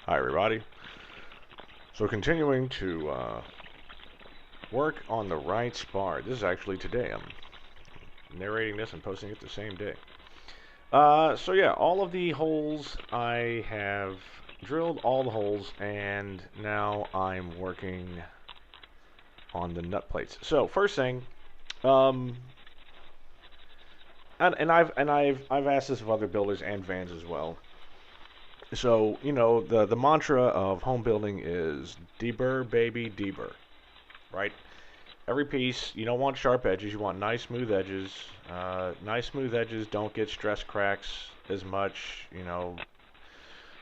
Hi everybody. So continuing to work on the right spar. This is actually today. I'm narrating this and posting it the same day. So yeah, all of the holes I have drilled all the holes, and now I'm working on the nut plates. So first thing, um, I've asked this of other builders and vans as well. So, you know, the mantra of home building is deburr, baby, deburr, right? Every piece, you don't want sharp edges, you want nice smooth edges. Nice smooth edges don't get stress cracks as much, you know,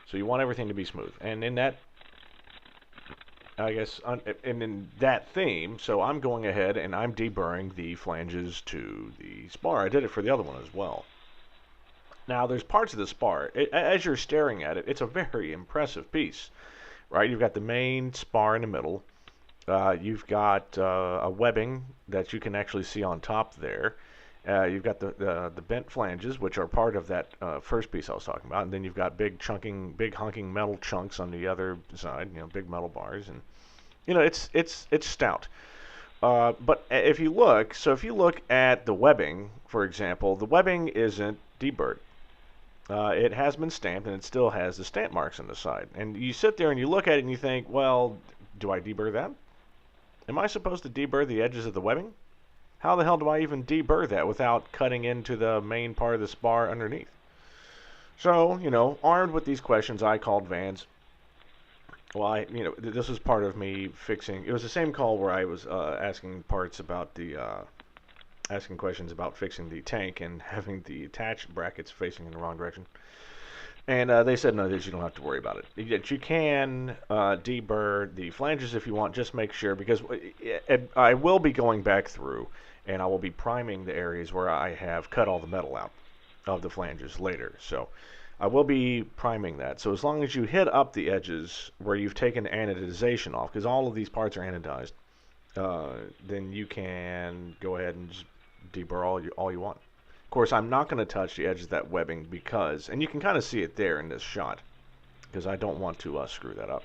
so you want everything to be smooth. And in that, I guess, and in that theme, so I'm going ahead and I'm deburring the flanges to the spar. I did it for the other one as well. Now, there's parts of the spar, as you're staring at it, it's a very impressive piece, right? You've got the main spar in the middle. You've got a webbing that you can actually see on top there. You've got the bent flanges, which are part of that first piece I was talking about, and then you've got big hunking metal chunks on the other side. You know, big metal bars, and you know it's stout. But if you look, so if you look at the webbing, for example, the webbing isn't deburred. It has been stamped, and it still has the stamp marks on the side. And you sit there and you look at it and you think, well, do I deburr that? Am I supposed to deburr the edges of the webbing? How the hell do I even deburr that without cutting into the main part of the spar underneath? So, you know, armed with these questions, I called Vans. Well, this was part of me fixing. It was the same call where I was asking questions about fixing the tank and having the attached brackets facing in the wrong direction. And they said, no, you don't have to worry about it. Yet you can deburr the flanges if you want. Just make sure, because I will be going back through, and I will be priming the areas where I have cut all the metal out of the flanges later. So I will be priming that. So as long as you hit up the edges where you've taken anodization off, because all of these parts are anodized, then you can go ahead and just deburr all you want. Of course, I'm not going to touch the edge of that webbing because, and you can kind of see it there in this shot, because I don't want to screw that up.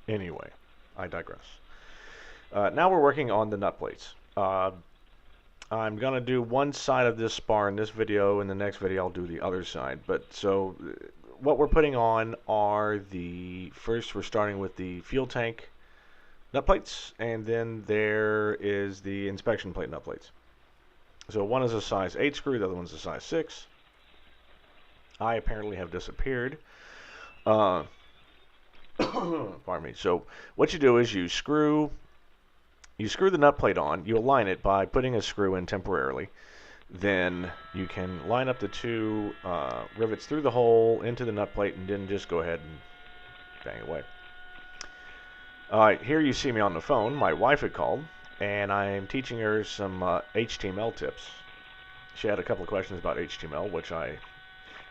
Anyway, I digress. Now we're working on the nut plates. I'm going to do one side of this spar in this video. In the next video, I'll do the other side. But so what we're putting on are first we're starting with the fuel tank nut plates, and then there is the inspection plate nut plates. So one is a size 8 screw, the other one's a size 6. I apparently have disappeared. Pardon me. So what you do is you screw the nut plate on. You align it by putting a screw in temporarily. Then you can line up the two rivets through the hole into the nut plate, and then just go ahead and bang away. Here you see me on the phone. My wife had called, and I'm teaching her some HTML tips. She had a couple of questions about HTML, which I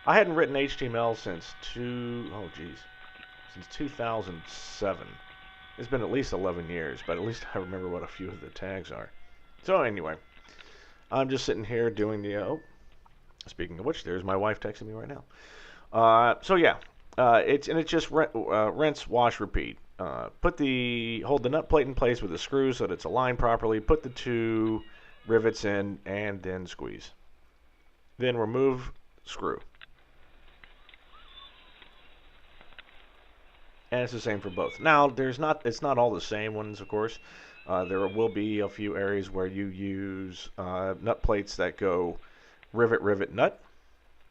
hadn't written HTML since 2007. It's been at least 11 years, but at least I remember what a few of the tags are. So anyway, I'm just sitting here doing speaking of which, there's my wife texting me right now. So yeah, it's just rinse, wash, repeat. Hold the nut plate in place with the screws so that it's aligned properly. Put the two rivets in, and then squeeze. Then remove screw. And it's the same for both. Now, it's not all the same ones, of course. There will be a few areas where you use nut plates that go rivet, rivet, nut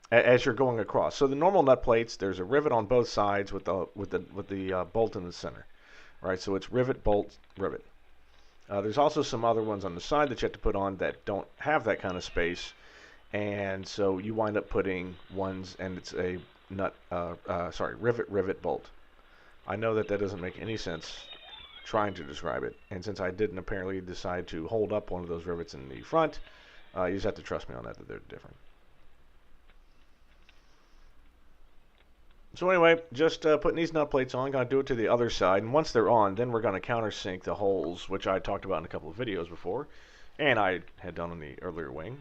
as you're going across. So the normal nut plates, there's a rivet on both sides with the bolt in the center. Right, so it's rivet, bolt, rivet. There's also some other ones on the side that you have to put on that don't have that kind of space, and so you wind up putting ones, and it's a rivet, rivet, bolt. I know that doesn't make any sense trying to describe it, and since I didn't apparently decide to hold up one of those rivets in the front, you just have to trust me on that they're different. So anyway, just putting these nut plates on, going to do it to the other side, and once they're on, then we're going to countersink the holes, which I talked about in a couple of videos before, and I had done on the earlier wing,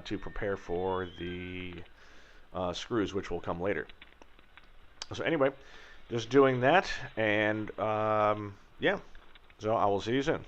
to prepare for the screws, which will come later. So anyway, just doing that, and yeah. So I will see you soon.